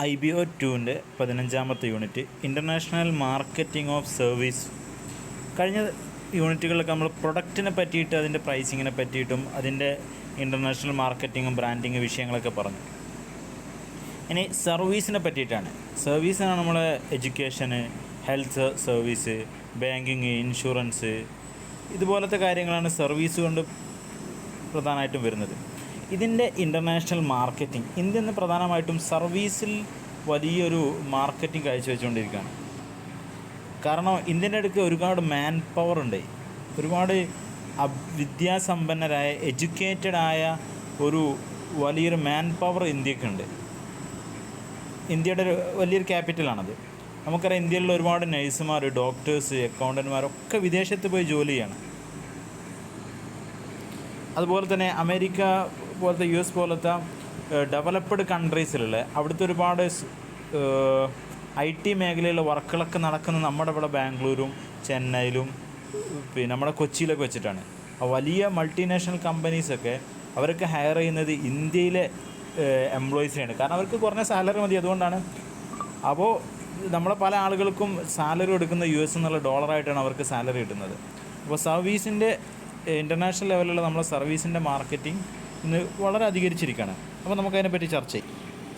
IBO2-ൻ്റെ 15-ാമത്തെ unit international marketing of service. കഴിഞ്ഞ യൂണിറ്റുകളിലൊക്കെ നമ്മൾ പ്രൊഡക്റ്റിനെ പറ്റിയിട്ട് അതിൻ്റെ പ്രൈസിങ്ങിനെ പറ്റിയിട്ടും അതിൻ്റെ ഇൻ്റർനാഷണൽ മാർക്കറ്റിങ്ങും ബ്രാൻഡിങ് വിഷയങ്ങളൊക്കെ പറഞ്ഞു. ഇനി സർവീസിനെ പറ്റിയിട്ടാണ്. സർവീസാണ് നമ്മളെ എഡ്യൂക്കേഷന്, ഹെൽത്ത് സർവീസ്, ബാങ്കിങ്, ഇൻഷുറൻസ്, ഇതുപോലത്തെ കാര്യങ്ങളാണ് സർവീസ് കൊണ്ട് പ്രധാനമായിട്ടും വരുന്നത്. ഇതിൻ്റെ ഇൻ്റർനാഷണൽ മാർക്കറ്റിംഗ്, ഇന്ത്യ ഇന്ന് പ്രധാനമായിട്ടും സർവീസിൽ വലിയൊരു മാർക്കറ്റിംഗ് കാഴ്ചവെച്ചുകൊണ്ടിരിക്കുകയാണ്. കാരണം ഇന്ത്യൻ്റെ അടുക്ക് ഒരുപാട് മാൻ പവർ ഉണ്ട്, ഒരുപാട് വിദ്യാസമ്പന്നരായ എഡ്യൂക്കേറ്റഡായ ഒരു വലിയൊരു മാൻ പവർ ഇന്ത്യക്കുണ്ട്. ഇന്ത്യയുടെ ഒരു വലിയൊരു ക്യാപിറ്റലാണത്. നമുക്കറിയാം, ഇന്ത്യയിലുള്ള ഒരുപാട് നഴ്സുമാർ, ഡോക്ടേഴ്സ്, അക്കൗണ്ടന്റ്മാരൊക്കെ വിദേശത്ത് പോയി ജോലി ചെയ്യണം. അതുപോലെ തന്നെ അമേരിക്ക പോലത്തെ US പോലത്തെ ഡെവലപ്ഡ് കൺട്രീസിലുള്ള അവിടുത്തെ ഒരുപാട് IT മേഖലയിലുള്ള വർക്കുകളൊക്കെ നടക്കുന്നത് നമ്മുടെ ഇവിടെ ബാംഗ്ലൂരും ചെന്നൈയിലും പിന്നെ നമ്മുടെ കൊച്ചിയിലൊക്കെ വെച്ചിട്ടാണ്. വലിയ മൾട്ടിനാഷണൽ കമ്പനീസൊക്കെ അവരൊക്കെ ഹയർ ചെയ്യുന്നത് ഇന്ത്യയിലെ എംപ്ലോയീസിനെയാണ്. കാരണം അവർക്ക് കുറഞ്ഞ സാലറി മതി, അതുകൊണ്ടാണ്. അപ്പോൾ നമ്മളെ പല ആളുകൾക്കും സാലറി കൊടുക്കുന്ന US എന്നുള്ള ഡോളറായിട്ടാണ് അവർക്ക് സാലറി കിട്ടുന്നത്. അപ്പോൾ സർവീസിൻ്റെ ഇൻ്റർനാഷണൽ ലെവലിലുള്ള നമ്മളെ സർവീസിൻ്റെ മാർക്കറ്റിംഗ് ഇന്ന് വളരെ അധികരിച്ചിരിക്കുകയാണ്. അപ്പോൾ നമുക്കതിനെപ്പറ്റി ചർച്ച ചെയ്യും.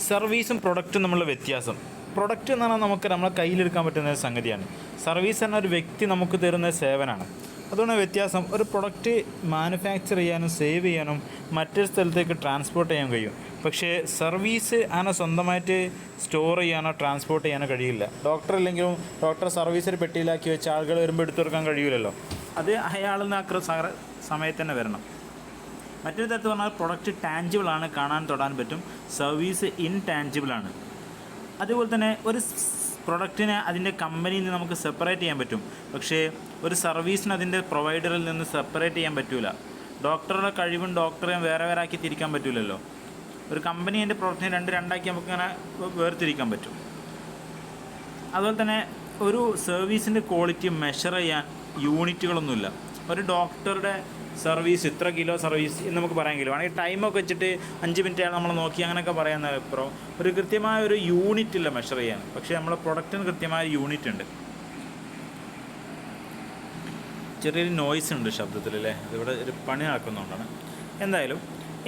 സർവീസും പ്രൊഡക്റ്റും തമ്മിലുള്ള വ്യത്യാസം. പ്രൊഡക്റ്റ് എന്ന് പറഞ്ഞാൽ നമുക്ക് നമ്മളെ കയ്യിലെടുക്കാൻ പറ്റുന്ന സംഗതിയാണ്. സർവീസ് എന്ന ഒരു വ്യക്തി നമുക്ക് തരുന്ന സേവനമാണ്. അതുകൊണ്ട് വ്യത്യാസം. ഒരു പ്രൊഡക്റ്റ് മാനുഫാക്ചർ ചെയ്യാനും സേവ് ചെയ്യാനും മറ്റൊരു സ്ഥലത്തേക്ക് ട്രാൻസ്പോർട്ട് ചെയ്യാൻ കഴിയും. പക്ഷേ സർവീസ് അങ്ങനെ സ്വന്തമായിട്ട് സ്റ്റോർ ചെയ്യാനോ ട്രാൻസ്പോർട്ട് ചെയ്യാനോ കഴിയില്ല. ഡോക്ടർ ഇല്ലെങ്കിലും ഡോക്ടർ സർവീസിൽ പെട്ടിയിലാക്കി വെച്ച് ആളുകൾ വരുമ്പോൾ എടുത്തു കൊടുക്കാൻ കഴിയില്ലല്ലോ. അത് അയാളിൽ നിന്ന് സമയത്ത് തന്നെ വരണം. മറ്റൊരു തരത്തിൽ പറഞ്ഞാൽ പ്രൊഡക്റ്റ് ടാഞ്ചിബിളാണ്, കാണാൻ തൊടാൻ പറ്റും. സർവീസ് ഇൻടാഞ്ചിബിളാണ്. അതുപോലെ തന്നെ ഒരു പ്രൊഡക്റ്റിനെ അതിൻ്റെ കമ്പനിയിൽ നിന്ന് നമുക്ക് സെപ്പറേറ്റ് ചെയ്യാൻ പറ്റും. പക്ഷേ ഒരു സർവീസിന് അതിൻ്റെ പ്രൊവൈഡറിൽ നിന്ന് സെപ്പറേറ്റ് ചെയ്യാൻ പറ്റില്ല. ഡോക്ടറുടെ കഴിവും ഡോക്ടറെയും വേറെ വേറെ ആക്കി തിരിക്കാൻ പറ്റില്ലല്ലോ. ഒരു കമ്പനി അതിൻ്റെ പ്രൊഡക്റ്റിനെ രണ്ടാക്കി നമുക്കിങ്ങനെ വേർതിരിക്കാൻ പറ്റും. അതുപോലെ തന്നെ ഒരു സർവീസിൻ്റെ ക്വാളിറ്റി മെഷർ ചെയ്യാൻ യൂണിറ്റുകളൊന്നുമില്ല. ഒരു ഡോക്ടറുടെ സർവീസ് ഇത്ര കിലോ സർവീസ് എന്ന് നമുക്ക് പറയാൻ കഴിയും. ആണെങ്കിൽ ടൈമൊക്കെ വെച്ചിട്ട് 5 മിനിറ്റാണ് നമ്മൾ നോക്കി അങ്ങനെയൊക്കെ പറയാൻ അപ്പുറം ഒരു കൃത്യമായ ഒരു യൂണിറ്റ് ഇല്ല മെഷർ ചെയ്യാൻ. പക്ഷേ നമ്മളെ പ്രൊഡക്റ്റിന് കൃത്യമായ യൂണിറ്റ് ഉണ്ട്. ചെറിയൊരു നോയ്സ് ഉണ്ട് ശബ്ദത്തിൽ, അല്ലേ? അതിവിടെ ഒരു പണി നടക്കുന്നതുകൊണ്ടാണ്. എന്തായാലും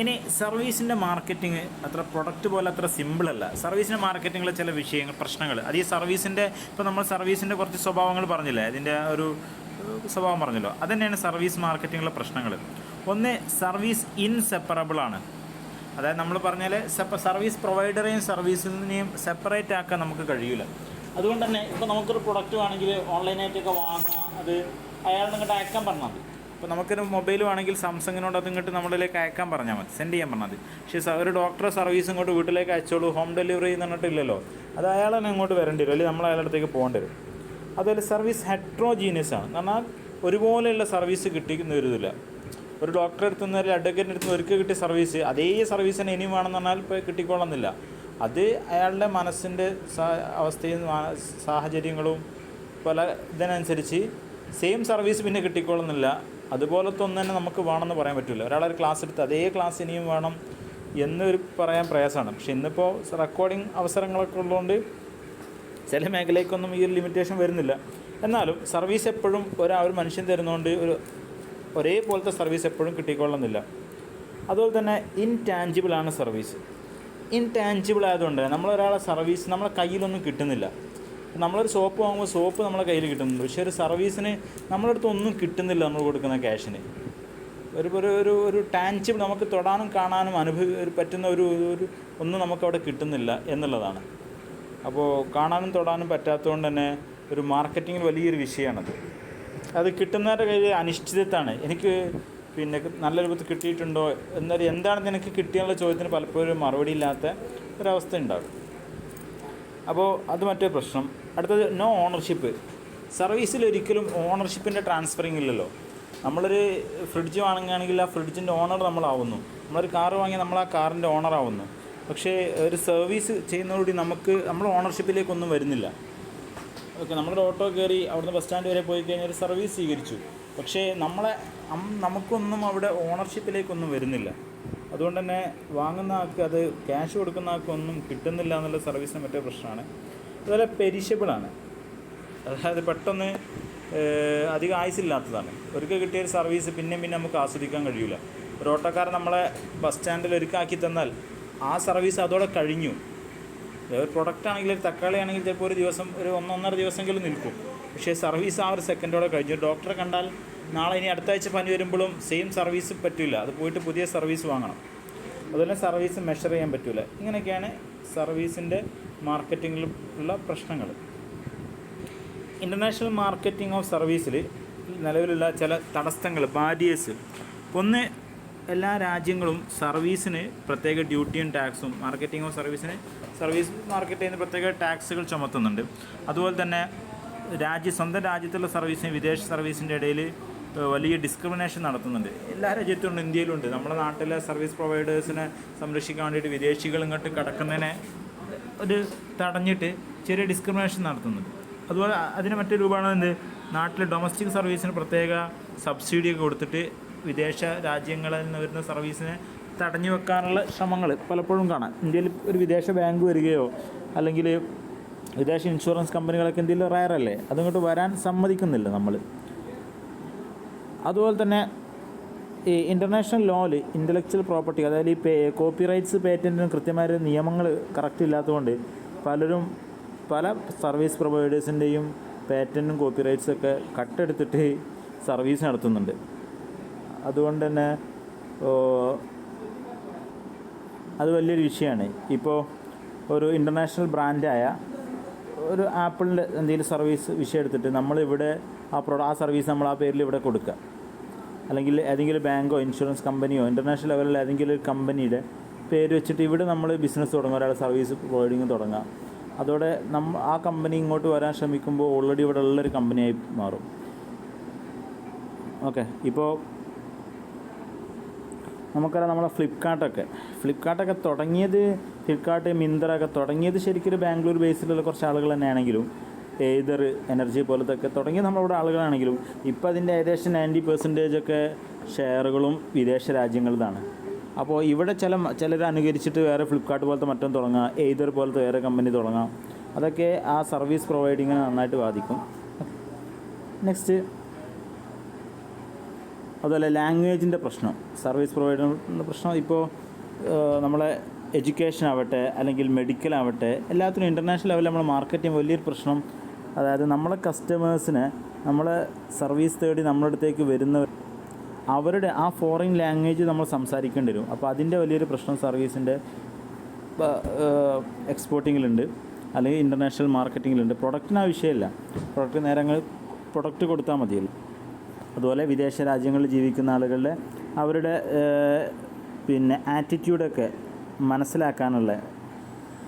ഇനി സർവീസിൻ്റെ മാർക്കറ്റിംഗ് അത്ര പ്രൊഡക്റ്റ് പോലെ അത്ര സിമ്പിളല്ല. സർവീസിൻ്റെ മാർക്കറ്റിങ്ങിലെ ചില വിഷയങ്ങൾ, പ്രശ്നങ്ങൾ, അത് ഈ സർവീസിൻ്റെ ഇപ്പോൾ നമ്മൾ സർവീസിൻ്റെ കുറച്ച് സ്വഭാവങ്ങൾ പറഞ്ഞില്ലേ, അതിൻ്റെ ഒരു സ്വഭാവം പറഞ്ഞല്ലോ, അതുതന്നെയാണ് സർവീസ് മാർക്കറ്റിങ്ങിലെ പ്രശ്നങ്ങൾ. ഒന്ന്, സർവീസ് ഇൻസെപ്പറബിളാണ്. അതായത് നമ്മൾ പറഞ്ഞാൽ സർവീസ് പ്രൊവൈഡറെയും സർവീസിനെയും സെപ്പറേറ്റ് ആക്കാൻ നമുക്ക് കഴിയില്ല. അതുകൊണ്ട് തന്നെ ഇപ്പോൾ നമുക്കൊരു പ്രൊഡക്റ്റ് വേണമെങ്കിൽ ഓൺലൈനായിട്ടൊക്കെ വാങ്ങാം, അത് അയാൾ ഇങ്ങോട്ട് അയക്കാൻ പറഞ്ഞാൽ മതി. ഇപ്പോൾ നമുക്കൊരു മൊബൈൽ വേണമെങ്കിൽ സാംസങ്ങിനോട് അത് ഇങ്ങോട്ട് നമ്മളിലേക്ക് അയക്കാൻ പറഞ്ഞാൽ മതി, സെൻഡ് ചെയ്യാൻ പറഞ്ഞാൽ മതി. പക്ഷേ ഒരു ഡോക്ടറെ സർവീസ് ഇങ്ങോട്ട് വീട്ടിലേക്ക് അയച്ചോളൂ, ഹോം ഡെലിവറി എന്ന് പറഞ്ഞിട്ടില്ലല്ലോ. അത് അയാൾ തന്നെ ഇങ്ങോട്ട് വരേണ്ടി വരും, അല്ലെങ്കിൽ നമ്മൾ അയാളുടെ അടുത്തേക്ക് പോകേണ്ടി വരും. അതുപോലെ സർവീസ് ഹെട്രോജീനിയസ് ആണ്. എന്ന് പറഞ്ഞാൽ ഒരുപോലെയുള്ള സർവീസ് കിട്ടിയെന്ന് വരുന്നില്ല. ഒരു ഡോക്ടറെ അടുത്ത് നിന്ന്, ഒരു അഡ്വക്കേറ്റിൻ്റെ അടുത്ത് നിന്ന് ഒരിക്കൽ കിട്ടിയ സർവീസ് അതേ സർവീസ് തന്നെ ഇനിയും വേണമെന്ന് പറഞ്ഞാൽ ഇപ്പോൾ കിട്ടിക്കൊള്ളുന്നില്ല. അത് അയാളുടെ മനസ്സിൻ്റെ അവസ്ഥയും സാഹചര്യങ്ങളും പല ഇതിനനുസരിച്ച് സെയിം സർവീസ് പിന്നെ കിട്ടിക്കൊള്ളുന്നില്ല. അതുപോലത്തെ ഒന്നും തന്നെ നമുക്ക് വേണമെന്ന് പറയാൻ പറ്റില്ല. ഒരാളൊരു ക്ലാസ് എടുത്ത് അതേ ക്ലാസ് ഇനിയും വേണം എന്നൊരു പറയാൻ പ്രയാസമാണ്. പക്ഷെ ഇന്നിപ്പോൾ റെക്കോർഡിങ് അവസരങ്ങളൊക്കെ ഉള്ളതുകൊണ്ട് ചില മേഖലയ്ക്കൊന്നും ഈ ഒരു ലിമിറ്റേഷൻ വരുന്നില്ല. എന്നാലും സർവീസ് എപ്പോഴും ഒരു മനുഷ്യൻ തരുന്നതുകൊണ്ട് ഒരേപോലത്തെ സർവീസ് എപ്പോഴും കിട്ടിക്കൊള്ളുന്നില്ല. അതുപോലെ തന്നെ ഇൻടാഞ്ചിബിളാണ് സർവീസ്. ഇൻടാഞ്ചിബിൾ ആയതുകൊണ്ട് നമ്മളൊരാളെ സർവീസ് നമ്മളെ കയ്യിലൊന്നും കിട്ടുന്നില്ല. നമ്മളൊരു സോപ്പ് വാങ്ങുമ്പോൾ സോപ്പ് നമ്മളെ കയ്യിൽ കിട്ടുന്നുണ്ട്, പക്ഷേ ഒരു സർവീസിന് നമ്മളെ അടുത്ത് ഒന്നും കിട്ടുന്നില്ല. നമ്മൾ കൊടുക്കുന്ന ക്യാഷിന് ഒരു ടാഞ്ചിബിൾ നമുക്ക് തൊടാനും കാണാനും പറ്റുന്ന ഒരു ഒന്നും നമുക്കവിടെ കിട്ടുന്നില്ല എന്നുള്ളതാണ്. അപ്പോൾ കാണാനും തൊടാനും പറ്റാത്തതുകൊണ്ട് തന്നെ ഒരു മാർക്കറ്റിങ്ങിൽ വലിയൊരു വിഷയമാണത്. അത് കിട്ടുന്നവരുടെ കയ്യിൽ അനിശ്ചിതത്വമാണ്. എനിക്ക് പിന്നെ നല്ല രൂപത്തിൽ കിട്ടിയിട്ടുണ്ടോ എന്നൊരു എന്താണെന്ന് എനിക്ക് കിട്ടിയുള്ള ചോദ്യത്തിന് പലപ്പോഴും മറുപടി ഇല്ലാത്ത ഒരവസ്ഥ ഉണ്ടാകും. അപ്പോൾ അത് മറ്റൊരു പ്രശ്നം. അടുത്തത് നോ ഓണർഷിപ്പ്. സർവീസിൽ ഒരിക്കലും ഓണർഷിപ്പിൻ്റെ ട്രാൻസ്ഫറിങ് ഇല്ലല്ലോ. നമ്മളൊരു ഫ്രിഡ്ജ് വാങ്ങുകയാണെങ്കിൽ ആ ഫ്രിഡ്ജിൻ്റെ ഓണർ നമ്മളാവുന്നു. നമ്മളൊരു കാറ് വാങ്ങി നമ്മൾ ആ കാറിൻ്റെ ഓണറാവുന്നു. പക്ഷേ ഒരു സർവീസ് ചെയ്യുന്നതോടുകൂടി നമ്മൾ ഓണർഷിപ്പിലേക്കൊന്നും വരുന്നില്ല. ഓക്കെ, നമ്മളൊരു ഓട്ടോ കയറി അവിടുന്ന് ബസ് സ്റ്റാൻഡ് വരെ പോയി കഴിഞ്ഞാൽ ഒരു സർവീസ് സ്വീകരിച്ചു, പക്ഷേ നമുക്കൊന്നും അവിടെ ഓണർഷിപ്പിലേക്കൊന്നും വരുന്നില്ല. അതുകൊണ്ട് തന്നെ വാങ്ങുന്ന ആൾക്ക് അത് ക്യാഷ് കൊടുക്കുന്ന ആൾക്കൊന്നും കിട്ടുന്നില്ല എന്നുള്ള സർവീസിന് മറ്റേ പ്രശ്നമാണ്. അതുപോലെ പെരിഷബിളാണ്, അതായത് പെട്ടെന്ന് അധികം ആയുസില്ലാത്തതാണ്. ഒരിക്കൽ കിട്ടിയൊരു സർവീസ് പിന്നെ നമുക്ക് ആസ്വദിക്കാൻ കഴിയില്ല. ഒരു ഓട്ടോക്കാരൻ നമ്മളെ ബസ് സ്റ്റാൻഡിൽ ഒരുക്കാക്കി തന്നാൽ ആ സർവീസ് അതോടെ കഴിഞ്ഞു. ഒരു പ്രൊഡക്റ്റ് ആണെങ്കിൽ ഒരു തക്കാളി ആണെങ്കിൽ ചിലപ്പോൾ ഒരു ദിവസം ഒരു 1-1.5 ദിവസമെങ്കിലും നിൽക്കും. പക്ഷേ സർവീസ് ആ ഒരു സെക്കൻഡോടെ കഴിഞ്ഞു. ഡോക്ടറെ കണ്ടാൽ നാളെ ഇനി അടുത്ത ആഴ്ച പനി വരുമ്പോഴും സെയിം സർവീസ് പറ്റില്ല, അത് പോയിട്ട് പുതിയ സർവീസ് വാങ്ങണം. അതുപോലെ സർവീസ് മെഷർ ചെയ്യാൻ പറ്റില്ല. ഇങ്ങനെയൊക്കെയാണ് സർവീസിൻ്റെ മാർക്കറ്റിങ്ങിൽ ഉള്ള പ്രശ്നങ്ങൾ. ഇൻ്റർനാഷണൽ മാർക്കറ്റിംഗ് ഓഫ് സർവീസിൽ നിലവിലുള്ള ചില തടസ്സങ്ങൾ, ബാരിയേഴ്സ്. ഒന്ന്, എല്ലാ രാജ്യങ്ങളും സർവീസിന് പ്രത്യേക ഡ്യൂട്ടിയും ടാക്സും, മാർക്കറ്റിംഗ് ഓഫ് സർവീസിന് സർവീസ് മാർക്കറ്റ് ചെയ്യുന്ന പ്രത്യേക ടാക്സുകൾ ചുമത്തുന്നുണ്ട്. അതുപോലെ തന്നെ സ്വന്തം രാജ്യത്തുള്ള സർവീസിന് വിദേശ സർവീസിൻ്റെ ഇടയിൽ വലിയ ഡിസ്ക്രിമിനേഷൻ നടത്തുന്നുണ്ട്. എല്ലാ രാജ്യത്തും ഇന്ത്യയിലുണ്ട്. നമ്മുടെ നാട്ടിലെ സർവീസ് പ്രൊവൈഡേഴ്സിനെ സംരക്ഷിക്കാൻ വേണ്ടിയിട്ട് വിദേശികൾ ഇങ്ങോട്ട് കടക്കുന്നതിനെ ഒരു തടഞ്ഞിട്ട് ചെറിയ ഡിസ്ക്രിമിനേഷൻ നടത്തുന്നുണ്ട്. അതുപോലെ അതിന് മറ്റൊരു രൂപമാണ് നാട്ടിൽ ഡൊമസ്റ്റിക് സർവീസിന് പ്രത്യേക സബ്സിഡിയൊക്കെ കൊടുത്തിട്ട് വിദേശ രാജ്യങ്ങളിൽ നിന്ന് വരുന്ന സർവീസിനെ തടഞ്ഞു വെക്കാനുള്ള ശ്രമങ്ങൾ പലപ്പോഴും കാണാം. ഇന്ത്യയിൽ ഒരു വിദേശ ബാങ്ക് വരികയോ അല്ലെങ്കിൽ വിദേശ ഇൻഷുറൻസ് കമ്പനികളൊക്കെ ഇന്ത്യയിൽ റയറല്ലേ, അതിങ്ങോട്ട് വരാൻ സമ്മതിക്കുന്നില്ല നമ്മൾ. അതുപോലെ തന്നെ ഈ ഇൻ്റർനാഷണൽ ലോയിൽ ഇൻ്റലക്ച്വൽ പ്രോപ്പർട്ടി, അതായത് ഈ കോപ്പി റൈറ്റ്സ് പേറ്റൻറ്റിനും കൃത്യമായ നിയമങ്ങൾ കറക്റ്റ് ഇല്ലാത്തതുകൊണ്ട് പലരും പല സർവീസ് പ്രൊവൈഡേഴ്സിൻ്റെയും പേറ്റൻറ്റും കോപ്പി റൈറ്റ്സൊക്കെ കട്ടെടുത്തിട്ട് സർവീസ് നടത്തുന്നുണ്ട്. അതുകൊണ്ട് തന്നെ അത് വലിയൊരു വിഷയമാണ്. ഇപ്പോൾ ഒരു ഇൻ്റർനാഷണൽ ബ്രാൻഡായ ഒരു ആപ്പിളിൻ്റെ എന്തെങ്കിലും സർവീസ് വിഷയം എടുത്തിട്ട് നമ്മളിവിടെ ആ സർവീസ് നമ്മൾ ആ പേരിൽ ഇവിടെ കൊടുക്കുക, അല്ലെങ്കിൽ ഏതെങ്കിലും ബാങ്കോ ഇൻഷുറൻസ് കമ്പനിയോ ഇൻ്റർനാഷണൽ ലെവലിൽ ഏതെങ്കിലും ഒരു കമ്പനിയുടെ പേര് വെച്ചിട്ട് ഇവിടെ നമ്മൾ ബിസിനസ് തുടങ്ങുക, ഒരാൾ സർവീസ് പ്രൊവൈഡിങ് തുടങ്ങാം. അതോടെ ആ കമ്പനി ഇങ്ങോട്ട് വരാൻ ശ്രമിക്കുമ്പോൾ ഓൾറെഡി ഇവിടെ ഉള്ളൊരു കമ്പനിയായി മാറും. ഓക്കെ, ഇപ്പോൾ നമുക്കറിയാം നമ്മളെ ഫ്ലിപ്കാർട്ടൊക്കെ തുടങ്ങിയത്, ഫ്ലിപ്കാർട്ട് മിന്ത്ര ഒക്കെ തുടങ്ങിയത് ശരിക്കും ബാംഗ്ലൂർ ബേസിലുള്ള കുറച്ച് ആളുകൾ തന്നെയാണെങ്കിലും, ഏതർ എനർജി പോലത്തൊക്കെ തുടങ്ങിയത് നമ്മളിവിടെ ആളുകളാണെങ്കിലും ഇപ്പോൾ അതിൻ്റെ ഏകദേശം 90% ഒക്കെ ഷെയറുകളും വിദേശ രാജ്യങ്ങളിലാണ്. അപ്പോൾ ഇവിടെ ചിലർ അനുകരിച്ചിട്ട് വേറെ ഫ്ലിപ്കാർട്ട് പോലത്തെ മറ്റും തുടങ്ങാം, ഏതർ പോലത്തെ വേറെ കമ്പനി തുടങ്ങാം. അതൊക്കെ ആ സർവീസ് പ്രൊവൈഡിങ്ങിനെ നന്നായിട്ട് ബാധിക്കും. നെക്സ്റ്റ്, അതുപോലെ ലാംഗ്വേജിൻ്റെ പ്രശ്നം, സർവീസ് പ്രൊവൈഡറിൻ്റെ പ്രശ്നം. ഇപ്പോൾ നമ്മളെ എഡ്യൂക്കേഷൻ ആവട്ടെ അല്ലെങ്കിൽ മെഡിക്കൽ ആവട്ടെ എല്ലാത്തിനും ഇൻ്റർനാഷണൽ ലെവലിൽ നമ്മൾ മാർക്കറ്റ് ചെയ്യുമ്പോൾ വലിയൊരു പ്രശ്നം, അതായത് നമ്മളെ കസ്റ്റമേഴ്സിനെ നമ്മളെ സർവീസ് തേടി നമ്മുടെ അടുത്തേക്ക് വരുന്നവർ അവരുടെ ആ ഫോറിൻ ലാംഗ്വേജ് നമ്മൾ സംസാരിക്കേണ്ടി വരും. അപ്പോൾ അതിൻ്റെ വലിയൊരു പ്രശ്നം സർവീസിൻ്റെ എക്സ്പോർട്ടിങ്ങിലുണ്ട് അല്ലെങ്കിൽ ഇൻ്റർനാഷണൽ മാർക്കറ്റിങ്ങിലുണ്ട്. പ്രൊഡക്റ്റിന് ആ വിഷയമില്ല, പ്രൊഡക്റ്റ് കൊടുത്താൽ മതിയല്ലോ. അതുപോലെ വിദേശ രാജ്യങ്ങളിൽ ജീവിക്കുന്ന ആളുകളുടെ അവരുടെ ആറ്റിറ്റ്യൂഡൊക്കെ മനസ്സിലാക്കാനുള്ള,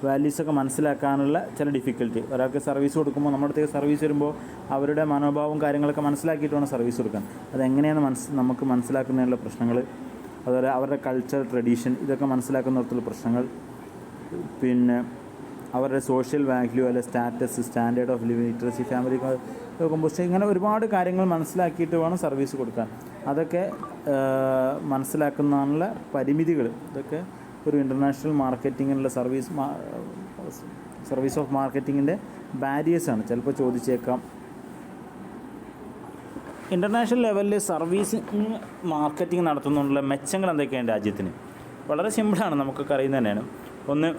വാല്യൂസൊക്കെ മനസ്സിലാക്കാനുള്ള ചില ഡിഫിക്കൽറ്റി. ഒരാൾക്ക് സർവീസ് കൊടുക്കുമ്പോൾ നമ്മുടെ അടുത്തേക്ക് സർവീസ് വരുമ്പോൾ അവരുടെ മനോഭാവം കാര്യങ്ങളൊക്കെ മനസ്സിലാക്കിയിട്ട് വേണം സർവീസ് കൊടുക്കാൻ. അതെങ്ങനെയാണ് നമുക്ക് മനസ്സിലാക്കുന്നതിനുള്ള പ്രശ്നങ്ങൾ. അതുപോലെ അവരുടെ കൾച്ചർ, ട്രഡീഷൻ, ഇതൊക്കെ മനസ്സിലാക്കുന്നിടത്തുള്ള പ്രശ്നങ്ങൾ. അവരുടെ സോഷ്യൽ വാല്യൂ, അല്ലെ status, standard of living, literacy, family compost, ഇങ്ങനെ ഒരുപാട് കാര്യങ്ങൾ മനസ്സിലാക്കിയിട്ട് വേണം സർവീസ് കൊടുക്കാൻ. അതൊക്കെ മനസ്സിലാക്കുന്നതിനുള്ള പരിമിതികൾ, ഇതൊക്കെ ഒരു ഇൻ്റർനാഷണൽ മാർക്കറ്റിങ്ങിനുള്ള സർവീസ് ഓഫ് മാർക്കറ്റിങ്ങിൻ്റെ ബാരിയേഴ്സാണ്. ചിലപ്പോൾ ചോദിച്ചേക്കാം. ഇൻ്റർനാഷണൽ ലെവലിൽ സർവീസ് മാർക്കറ്റിംഗ് നടത്തുന്നതിനുള്ള മെച്ചങ്ങൾ എന്തൊക്കെയാണ് രാജ്യത്തിന്? വളരെ സിമ്പിളാണ്, നമുക്കൊക്കെ അറിയുന്നത് തന്നെയാണ്. ഒന്ന്,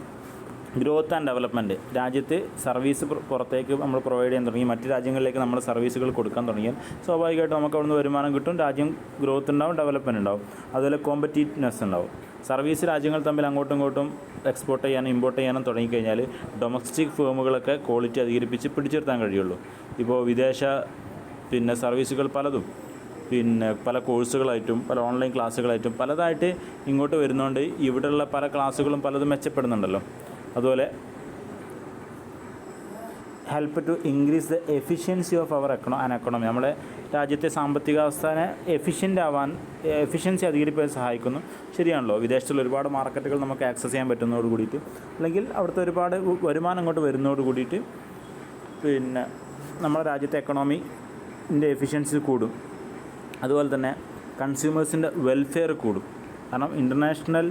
ഗ്രോത്ത് ആൻഡ് ഡെവലപ്മെൻറ്റ്. രാജ്യത്ത് സർവീസ് പുറത്തേക്ക് നമ്മൾ പ്രൊവൈഡ് ചെയ്യാൻ തുടങ്ങി, മറ്റ് രാജ്യങ്ങളിലേക്ക് നമ്മൾ സർവീസുകൾ കൊടുക്കാൻ തുടങ്ങിയാൽ സ്വാഭാവികമായിട്ടും നമുക്ക് അവിടുന്ന് വരുമാനം കിട്ടും, രാജ്യം ഗ്രോത്ത് ഉണ്ടാവും, ഡെവലപ്മെൻറ്റ് ഉണ്ടാവും. അതുപോലെ കോമ്പറ്റീറ്റ്നെസ് ഉണ്ടാവും. സർവീസ് രാജ്യങ്ങൾ തമ്മിൽ അങ്ങോട്ടും ഇങ്ങോട്ടും എക്സ്പോർട്ട് ചെയ്യാനും ഇമ്പോർട്ട് ചെയ്യാനും തുടങ്ങിക്കഴിഞ്ഞാൽ ഡൊമസ്റ്റിക് ഫേമുകളൊക്കെ ക്വാളിറ്റി അധികരിപ്പിച്ച് പിടിച്ചിർത്താൻ കഴിയുള്ളൂ. ഇപ്പോൾ വിദേശ സർവീസുകൾ പലതും പല കോഴ്സുകളായിട്ടും പല ഓൺലൈൻ ക്ലാസ്സുകളായിട്ടും പലതായിട്ട് ഇങ്ങോട്ട് വരുന്നതുകൊണ്ട് ഇവിടെയുള്ള പല ക്ലാസ്സുകളും പലതും മെച്ചപ്പെടുന്നുണ്ടല്ലോ. അതുപോലെ help to increase the efficiency of our economy. നമ്മുടെ രാജ്യത്തെ സാമ്പത്തിക അവസ്ഥനെ എഫിഷ്യൻസി അധികരിപ്പിക്കാൻ സഹായിക്കുന്നു. ശരിയാണല്ലോ, വിദേശത്തുള്ള ഒരുപാട് മാർക്കറ്റുകൾ നമുക്ക് ആക്സസ് ചെയ്യാൻ പറ്റുന്നതോട് കൂടിയിട്ട്, അല്ലെങ്കിൽ അവിടുത്തെ ഒരുപാട് വരുമാനം ഇങ്ങോട്ട് വരുന്നതോട് കൂടിയിട്ട് നമ്മുടെ രാജ്യത്തെ എക്കണോമിൻ്റെ എഫിഷ്യൻസി കൂടും. അതുപോലെ തന്നെ കൺസ്യൂമേഴ്സിൻ്റെ വെൽഫെയർ കൂടും. കാരണം ഇൻ്റർനാഷണൽ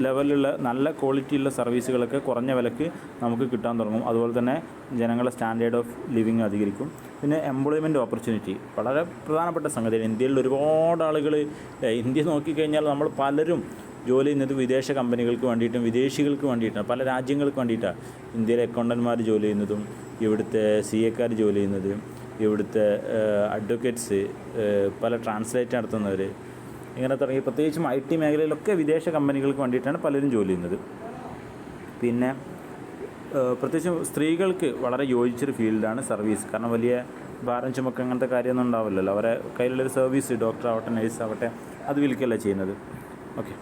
ലെവലിലുള്ള നല്ല ക്വാളിറ്റിയുള്ള സർവീസുകളൊക്കെ കുറഞ്ഞ വിലക്ക് നമുക്ക് കിട്ടാൻ തുടങ്ങും. അതുപോലെ തന്നെ ജനങ്ങളുടെ സ്റ്റാൻഡേർഡ് ഓഫ് ലിവിങ് അധികരിക്കും. പിന്നെ എംപ്ലോയ്മെൻറ്റ് ഓപ്പർച്യൂണിറ്റി വളരെ പ്രധാനപ്പെട്ട സംഗതിയാണ്. ഇന്ത്യയിൽ ഒരുപാട് ആളുകൾ, ഇന്ത്യ നോക്കിക്കഴിഞ്ഞാൽ നമ്മൾ പലരും ജോലി ചെയ്യുന്നത് വിദേശ കമ്പനികൾക്ക് വേണ്ടിയിട്ടും വിദേശികൾക്ക് വേണ്ടിയിട്ടാണ്, പല രാജ്യങ്ങൾക്ക് വേണ്ടിയിട്ടാണ്. ഇന്ത്യയിലെ അക്കൗണ്ടന്മാർ ജോലി ചെയ്യുന്നതും ഇവിടുത്തെ CA ജോലി ചെയ്യുന്നത്, ഇവിടുത്തെ അഡ്വക്കേറ്റ്സ്, പല ട്രാൻസ്ലേറ്റ് നടത്തുന്നവർ, ഇങ്ങനെ തുടങ്ങി പ്രത്യേകിച്ചും IT മേഖലയിലൊക്കെ വിദേശ കമ്പനികൾക്ക് വേണ്ടിയിട്ടാണ് പലരും ജോലി ചെയ്യുന്നത്. പിന്നെ പ്രത്യേകിച്ചും സ്ത്രീകൾക്ക് വളരെ യോജിച്ചൊരു ഫീൽഡാണ് സർവീസ്. കാരണം വലിയ ഭാരം ചുമക്ക് അങ്ങനത്തെ കാര്യമൊന്നും ഉണ്ടാവില്ലല്ലോ. അവരെ കയ്യിലുള്ളൊരു സർവീസ്, ഡോക്ടർ ആവട്ടെ നഴ്സ് ആവട്ടെ, അത് വിൽക്കല്ല ചെയ്യുന്നത്. Okay,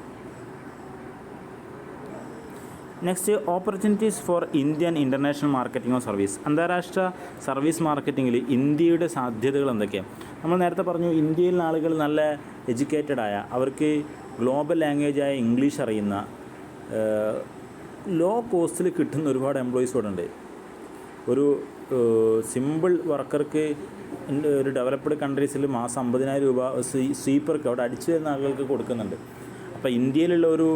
next opportunities for Indian international marketing of service. അന്താരാഷ്ട്ര സർവീസ് മാർക്കറ്റിങ്ങിൽ ഇന്ത്യയുടെ സാധ്യതകൾ എന്തൊക്കെയാണ്? നമ്മൾ നേരത്തെ പറഞ്ഞു, ഇന്ത്യയിൽ ആളുകൾ നല്ല എഡ്യൂക്കേറ്റഡായ, അവർക്ക് ഗ്ലോബൽ ലാംഗ്വേജായ ഇംഗ്ലീഷ് അറിയുന്ന, ലോ കോസ്റ്റിൽ കിട്ടുന്ന ഒരുപാട് എംപ്ലോയീസ് ഇവിടെ ഉണ്ട്. ഒരു സിമ്പിൾ വർക്കർക്ക് ഒരു ഡെവലപ്ഡ് കൺട്രീസിൽ മാസം 50,000 രൂപ സ്വീപ്പർക്ക് അവിടെ അടിച്ചു വരുന്ന ആളുകൾക്ക് കൊടുക്കുന്നുണ്ട്. അപ്പോൾ ഇന്ത്യയിലുള്ള ഒരു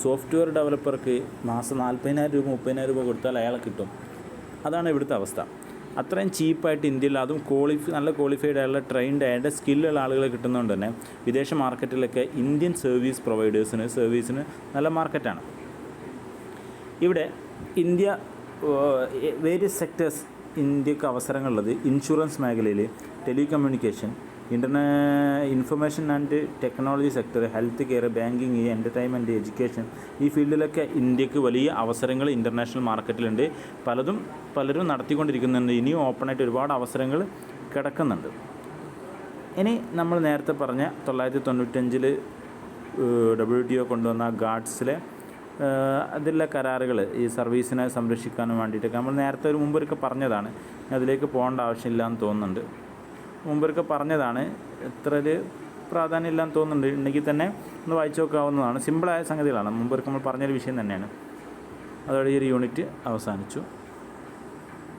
സോഫ്റ്റ്വെയർ ഡെവലപ്പർക്ക് മാസം 40,000 രൂപ 30,000 രൂപ കൊടുത്താൽ അയാളെ കിട്ടും. അതാണ് ഇവിടുത്തെ അവസ്ഥ. അത്രയും ചീപ്പായിട്ട് ഇന്ത്യയിൽ, അതും നല്ല ക്വാളിഫൈഡ് ആയുള്ള ട്രെയിൻഡ് ആയിട്ട് സ്കില്ലുള്ള ആളുകളെ കിട്ടുന്നതുകൊണ്ട് തന്നെ വിദേശ മാർക്കറ്റിലൊക്കെ ഇന്ത്യൻ സർവീസ് പ്രൊവൈഡേഴ്സിന് സർവീസിന് നല്ല മാർക്കറ്റാണ്. ഇവിടെ ഇന്ത്യ വേരിയസ് സെക്ടേഴ്സ് ഇന്ത്യക്ക് അവസരങ്ങളുള്ളത് ഇൻഷുറൻസ് മേഖലയിൽ, telecommunication, information and technology sector, health care, banking, entertainment, education, ഈ ഫീൽഡിലൊക്കെ ഇന്ത്യക്ക് വലിയ അവസരങ്ങൾ ഇൻ്റർനാഷണൽ മാർക്കറ്റിലുണ്ട്. പലരും നടത്തിക്കൊണ്ടിരിക്കുന്നുണ്ട്. ഇനിയും ഓപ്പണായിട്ട് ഒരുപാട് അവസരങ്ങൾ കിടക്കുന്നുണ്ട്. ഇനി നമ്മൾ നേരത്തെ പറഞ്ഞ 1995 WTO കൊണ്ടുവന്ന ഗാഡ്സിലെ അതിലുള്ള കരാറുകൾ ഈ സർവീസിനെ സംരക്ഷിക്കാനും വേണ്ടിയിട്ടൊക്കെ നമ്മൾ നേരത്തെ മുമ്പൊക്കെ പറഞ്ഞതാണ്. അതിലേക്ക് പോകേണ്ട ആവശ്യമില്ല എന്ന് തോന്നുന്നുണ്ട്. മുമ്പൊക്കെ പറഞ്ഞതാണ്, എത്ര ഒരു പ്രാധാന്യം ഇല്ലാന്ന് തോന്നുന്നുണ്ട്. ഉണ്ടെങ്കിൽ തന്നെ ഒന്ന് വായിച്ചു നോക്കാവുന്നതാണ്. സിമ്പിളായ സംഗതികളാണ്. മുമ്പൊക്കെ നമ്മൾ പറഞ്ഞൊരു വിഷയം തന്നെയാണ്. അതോടെ ഈ ഒരു യൂണിറ്റ് അവസാനിച്ചു.